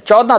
14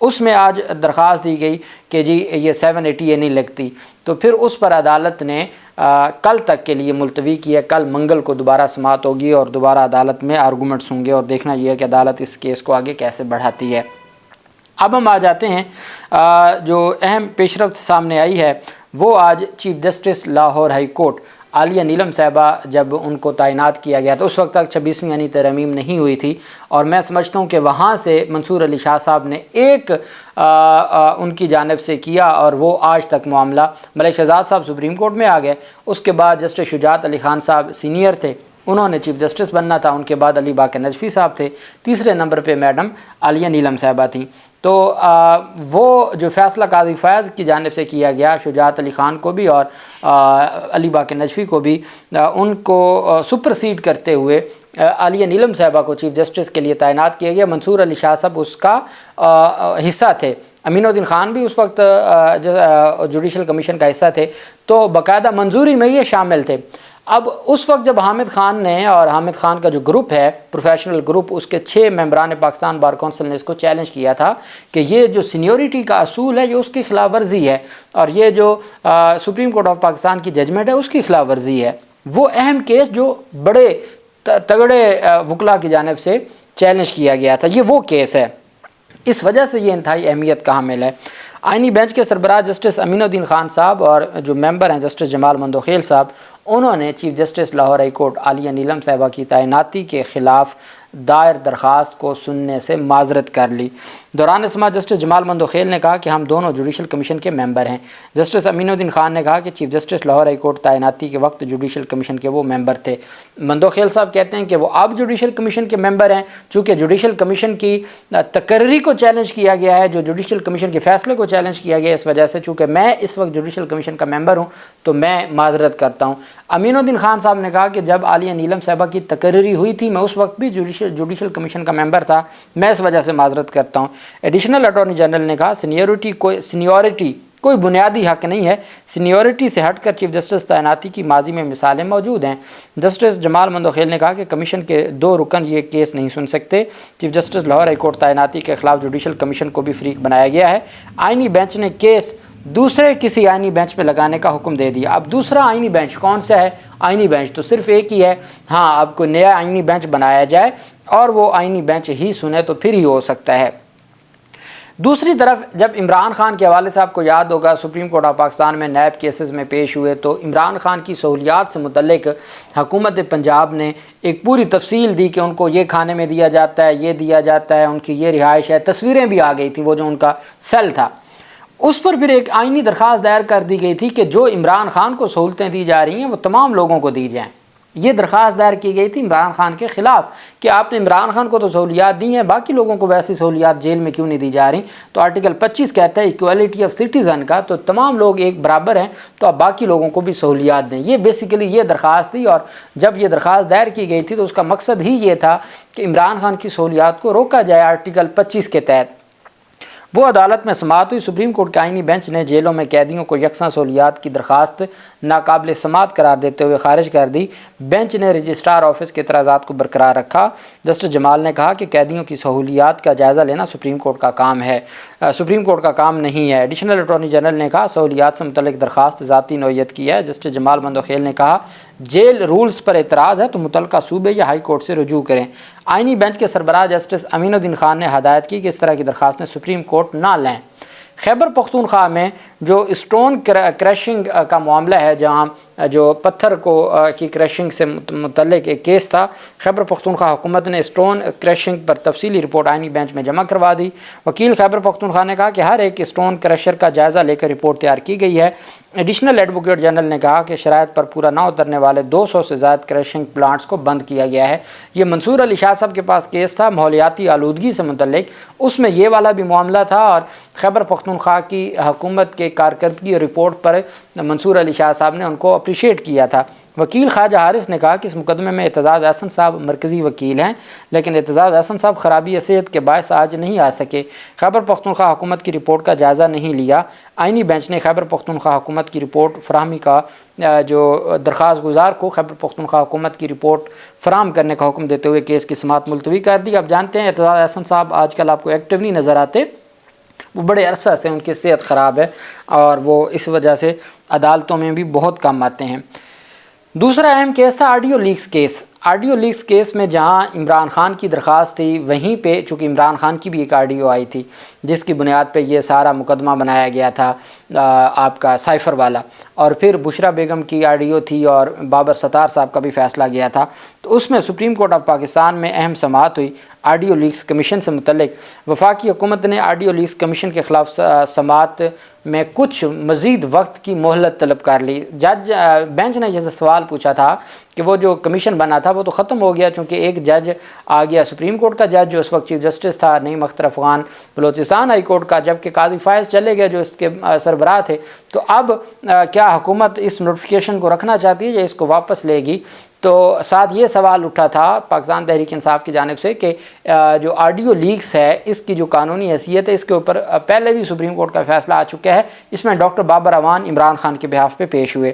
اس میں آج درخواست دی گئی کہ جی یہ 780 نہیں لگتی، تو پھر اس پر عدالت نے کل تک کے لیے ملتوی کیا۔ کل منگل کو دوبارہ سماعت ہوگی اور دوبارہ عدالت میں آرگومنٹس ہوں گے، اور دیکھنا یہ ہے کہ عدالت اس کیس کو آگے کیسے بڑھاتی ہے۔ اب ہم آ جاتے ہیں جو اہم پیش رفت سامنے آئی ہے، وہ آج chief justice Lahore high court Aalia Neelam صاحبہ جب ان کو تعینات کیا گیا تو اس وقت تک 26ویں یعنی ترمیم نہیں ہوئی تھی، اور میں سمجھتا ہوں کہ وہاں سے منصور علی شاہ صاحب نے ایک ان کی جانب سے کیا، اور وہ آج تک معاملہ ملک شہزاد صاحب سپریم کورٹ میں آ گئے۔ اس کے بعد جسٹس شجاعت علی خان صاحب سینئر تھے، انہوں نے چیف جسٹس بننا تھا، ان کے بعد علی باقر نجفی صاحب تھے، تیسرے نمبر پہ میڈم عالیہ نیلم صاحبہ تھیں۔ تو وہ جو فیصلہ قاضی فیاض کی جانب سے کیا گیا، شجاعت علی خان کو بھی اور علی باقر نجفی کو بھی، ان کو سپرسیڈ کرتے ہوئے عالیہ نیلم صاحبہ کو چیف جسٹس کے لیے تعینات کیا گیا۔ منصور علی شاہ صاحب اس کا حصہ تھے، امین الدین خان بھی اس وقت جوڈیشل کمیشن کا حصہ تھے، تو باقاعدہ منظوری میں یہ شامل تھے۔ اب اس وقت جب حامد خان نے، اور حامد خان کا جو گروپ ہے پروفیشنل گروپ، اس کے 6 ممبران پاکستان بار کونسل نے اس کو چیلنج کیا تھا کہ یہ جو سینیورٹی کا اصول ہے یہ اس کی خلاف ورزی ہے، اور یہ جو سپریم کورٹ آف پاکستان کی ججمنٹ ہے اس کی خلاف ورزی ہے۔ وہ اہم کیس جو بڑے تگڑے وکلاء کی جانب سے چیلنج کیا گیا تھا، یہ وہ کیس ہے، اس وجہ سے یہ انتہائی اہمیت کا حامل ہے۔ آئینی بینچ کے سربراہ جسٹس امین الدین خان صاحب اور جو ممبر ہیں جسٹس جمال مندوخیل صاحب، انہوں نے chief justice Lahore high court Aalia Neelam صاحبہ کی تعیناتی کے خلاف دائر درخواست کو سننے سے معذرت کر لی۔ دوران سماعت جسٹس جمال مندوخیل نے کہا کہ ہم دونوں جوڈیشل کمیشن کے ممبر ہیں۔ جسٹس امین الدین خان نے کہا کہ chief justice Lahore high court تعیناتی کے وقت جوڈیشل کمیشن کے وہ ممبر تھے۔ مندوخیل صاحب کہتے ہیں کہ وہ اب جوڈیشل کمیشن کے ممبر ہیں، چونکہ جوڈیشل کمیشن کی تقرری کو چیلنج کیا گیا ہے، جو جوڈیشل کمیشن کے فیصلے کو چیلنج کیا گیا ہے، اس وجہ سے چونکہ میں اس وقت جوڈیشل کمیشن کا ممبر ہوں تو میں معذرت کرتا ہوں۔ امین الدین خان صاحب نے کہا کہ جب عالیہ نیلم صاحبہ کی تقرری ہوئی تھی میں اس وقت بھی جوڈیشل کمیشن کا ممبر تھا، میں اس وجہ سے معذرت کرتا ہوں۔ ایڈیشنل اٹارنی جنرل نے کہا سینیورٹی کوئی بنیادی حق نہیں ہے، سینیورٹی سے ہٹ کر چیف جسٹس تعیناتی کی ماضی میں مثالیں موجود ہیں۔ جسٹس جمال مندوخیل نے کہا کہ کمیشن کے 2 رکن یہ کیس نہیں سن سکتے۔ Chief justice Lahore high court تعیناتی کے خلاف جوڈیشل کمیشن کو بھی فریق بنایا گیا ہے۔ آئینی بینچ نے کیس دوسرے کسی آئینی بینچ پہ لگانے کا حکم دے دیا۔ اب دوسرا آئینی بینچ کون سا ہے؟ آئینی بینچ تو صرف ایک ہی ہے، ہاں اب کوئی نیا آئینی بینچ بنایا جائے اور وہ آئینی بینچ ہی سنے تو پھر ہی ہو سکتا ہے۔ دوسری طرف جب عمران خان کے حوالے سے آپ کو یاد ہوگا سپریم کورٹ آف پاکستان میں نیب کیسز میں پیش ہوئے، تو عمران خان کی سہولیات سے متعلق حکومت پنجاب نے ایک پوری تفصیل دی کہ ان کو یہ کھانے میں دیا جاتا ہے، یہ دیا جاتا ہے، ان کی یہ رہائش ہے، تصویریں بھی آ گئی تھیں، وہ جو ان کا سیل تھا اس پر پھر ایک آئینی درخواست دائر کر دی گئی تھی کہ جو عمران خان کو سہولتیں دی جا رہی ہیں وہ تمام لوگوں کو دی جائیں۔ یہ درخواست دائر کی گئی تھی عمران خان کے خلاف کہ آپ نے عمران خان کو تو سہولیات دی ہیں، باقی لوگوں کو ویسی سہولیات جیل میں کیوں نہیں دی جا رہی؟ تو آرٹیکل 25 کہتا ہے ایکویلٹی آف سٹیزن کا، تو تمام لوگ ایک برابر ہیں تو آپ باقی لوگوں کو بھی سہولیات دیں۔ یہ بیسیکلی یہ درخواست تھی، اور جب یہ درخواست دائر کی گئی تھی تو اس کا مقصد ہی یہ تھا کہ عمران خان کی سہولیات کو روکا جائے آرٹیکل 25 کے تحت۔ وہ عدالت میں سماعت ہوئی۔ سپریم کورٹ کے آئینی بینچ نے جیلوں میں قیدیوں کو یکساں سہولیات کی درخواست ناقابل سماعت قرار دیتے ہوئے خارج کر دی۔ بینچ نے رجسٹرار آفس کے اعتراضات کو برقرار رکھا۔ جسٹس جمال نے کہا کہ قیدیوں کی سہولیات کا جائزہ لینا سپریم کورٹ کا کام ہے، سپریم کورٹ کا کام نہیں ہے۔ ایڈیشنل اٹارنی جنرل نے کہا سہولیات سے متعلق درخواست ذاتی نوعیت کی ہے۔ جسٹس جمال مندوخیل نے کہا جیل رولز پر اعتراض ہے تو متعلقہ صوبے یا ہائی کورٹ سے رجوع کریں۔ آئینی بینچ کے سربراہ جسٹس امین الدین خان نے ہدایت کی کہ اس طرح کی درخواستیں سپریم کورٹ نہ لیں۔ خیبر پختونخوا میں جو اسٹون کریشنگ کا معاملہ ہے، جہاں جو پتھر کی کریشنگ سے متعلق ایک کیس تھا، خیبر پختونخوا حکومت نے اسٹون کریشنگ پر تفصیلی رپورٹ آئینی بینچ میں جمع کروا دی۔ وکیل خیبر پختونخوا نے کہا کہ ہر ایک اسٹون کریشر کا جائزہ لے کر رپورٹ تیار کی گئی ہے۔ ایڈیشنل ایڈوکیٹ جنرل نے کہا کہ شرائط پر پورا نہ اترنے والے 200 سے زائد کریشنگ پلانٹس کو بند کیا گیا ہے۔ یہ منصور علی شاہ صاحب کے پاس کیس تھا ماحولیاتی آلودگی سے متعلق، اس میں یہ والا بھی معاملہ تھا، اور خیبر پختونخوا کی حکومت کے کارکردگی اور رپورٹ پر منصور علی شاہ صاحب نے ان کو اپریشیٹ کیا تھا۔ وکیل خواجہ حارث نے کہا کہ اس مقدمے میں اعتزاز احسن صاحب مرکزی وکیل ہیں، لیکن اعتزاز احسن صاحب خرابی صحت کے باعث آج نہیں آ سکے۔ خیبر پختونخوا حکومت کی رپورٹ کا جائزہ نہیں لیا۔ آئینی بینچ نے خیبر پختونخوا حکومت کی رپورٹ فراہمی کا جو درخواست گزار کو خیبر پختونخوا حکومت کی رپورٹ فراہم کرنے کا حکم دیتے ہوئے کیس کی سماعت ملتوی کر دی۔ اب جانتے ہیں اعتزاز احسن صاحب آج کل آپ کو ایکٹیو نہیں نظر آتے، وہ بڑے عرصہ سے ان کی صحت خراب ہے اور وہ اس وجہ سے عدالتوں میں بھی بہت کم آتے ہیں۔ دوسرا اہم کیس تھا audio leaks case. Audio leaks case میں جہاں عمران خان کی درخواست تھی، وہیں پہ چونکہ عمران خان کی بھی ایک آڈیو آئی تھی جس کی بنیاد پہ یہ سارا مقدمہ بنایا گیا تھا آپ کا سائفر والا، اور پھر بشرا بیگم کی آڈیو تھی اور بابر ستار صاحب کا بھی فیصلہ گیا تھا، تو اس میں سپریم کورٹ آف پاکستان میں اہم سماعت ہوئی آڈیو لیکس کمیشن سے متعلق۔ وفاقی حکومت نے آڈیو لیکس کمیشن کے خلاف سماعت میں کچھ مزید وقت کی مہلت طلب کر لی۔ جج بینچ نے جیسے سوال پوچھا تھا کہ وہ جو کمیشن بنا تھا وہ تو ختم ہو گیا، چونکہ ایک جج آ گیا سپریم کورٹ کا جج جو اس وقت چیف جسٹس تھا نعیم اختر افغان بلوچستان ہائی کورٹ کا، جبکہ قاضی فائز چلے گئے جو اس کے سربراہ تھے، تو اب کیا حکومت اس نوٹیفیکیشن کو رکھنا چاہتی ہے یا اس کو واپس لے گی؟ تو ساتھ یہ سوال اٹھا تھا پاکستان تحریک انصاف کی جانب سے کہ جو آڈیو لیکس ہے اس کی جو قانونی حیثیت ہے اس کے اوپر پہلے بھی سپریم کورٹ کا فیصلہ آ چکا ہے، اس میں ڈاکٹر بابر اعوان عمران خان کے بہاف پہ پیش ہوئے۔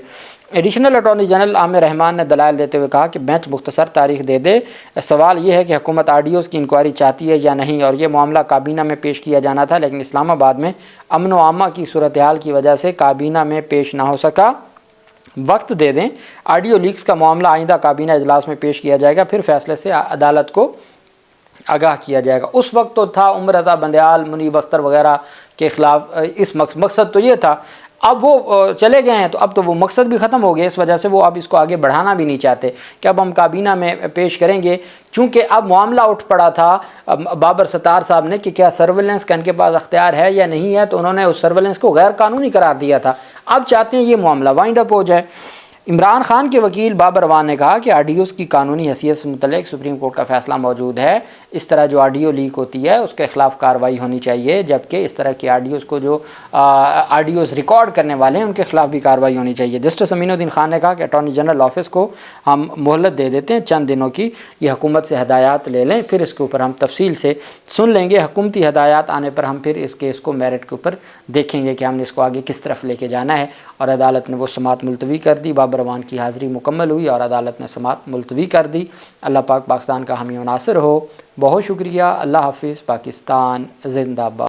ایڈیشنل اٹارنی جنرل عامر رحمان نے دلائل دیتے ہوئے کہا کہ بینچ مختصر تاریخ دے دے، سوال یہ ہے کہ حکومت آڈیوز کی انکوائری چاہتی ہے یا نہیں، اور یہ معاملہ کابینہ میں پیش کیا جانا تھا لیکن اسلام آباد میں امن و امہ کی صورتحال کی وجہ سے کابینہ میں پیش نہ ہو سکا، وقت دے دیں، آڈیو لیکس کا معاملہ آئندہ کابینہ اجلاس میں پیش کیا جائے گا، پھر فیصلے سے عدالت کو آگاہ کیا جائے گا۔ اس وقت تو تھا عمر رضا بندیال، منیب اختر وغیرہ کے خلاف، اس مقصد تو یہ تھا، اب وہ چلے گئے ہیں تو اب تو وہ مقصد بھی ختم ہو گیا، اس وجہ سے وہ اب اس کو آگے بڑھانا بھی نہیں چاہتے کہ اب ہم کابینہ میں پیش کریں گے، چونکہ اب معاملہ اٹھ پڑا تھا بابر ستار صاحب نے کہ کیا سرویلنس کا ان کے پاس اختیار ہے یا نہیں ہے، تو انہوں نے اس سرویلنس کو غیر قانونی قرار دیا تھا، اب چاہتے ہیں یہ معاملہ وائنڈ اپ ہو جائے۔ عمران خان کے وکیل بابر اعوان نے کہا کہ آڈیوز کی قانونی حیثیت سے متعلق سپریم کورٹ کا فیصلہ موجود ہے، اس طرح جو آڈیو لیک ہوتی ہے اس کے خلاف کارروائی ہونی چاہیے، جبکہ اس طرح کی آڈیوز کو جو آڈیوز ریکارڈ کرنے والے ہیں ان کے خلاف بھی کارروائی ہونی چاہیے۔ جسٹس امین الدین خان نے کہا کہ اٹارنی جنرل آفس کو ہم مہلت دے دیتے ہیں چند دنوں کی، یہ حکومت سے ہدایات لے لیں، پھر اس کے اوپر ہم تفصیل سے سن لیں گے، حکومتی ہدایات آنے پر ہم پھر اس کیس کو میرٹ کے اوپر دیکھیں گے کہ ہم نے اس کو آگے کس طرف لے کے جانا ہے۔ اور عدالت نے وہ سماعت ملتوی کر دی، بابر اعوان کی حاضری مکمل ہوئی اور عدالت نے سماعت ملتوی کر دی۔ اللہ پاک پاکستان کا حامی و ناصر ہو۔ بہت شکریہ، اللہ حافظ، پاکستان زندہ باد۔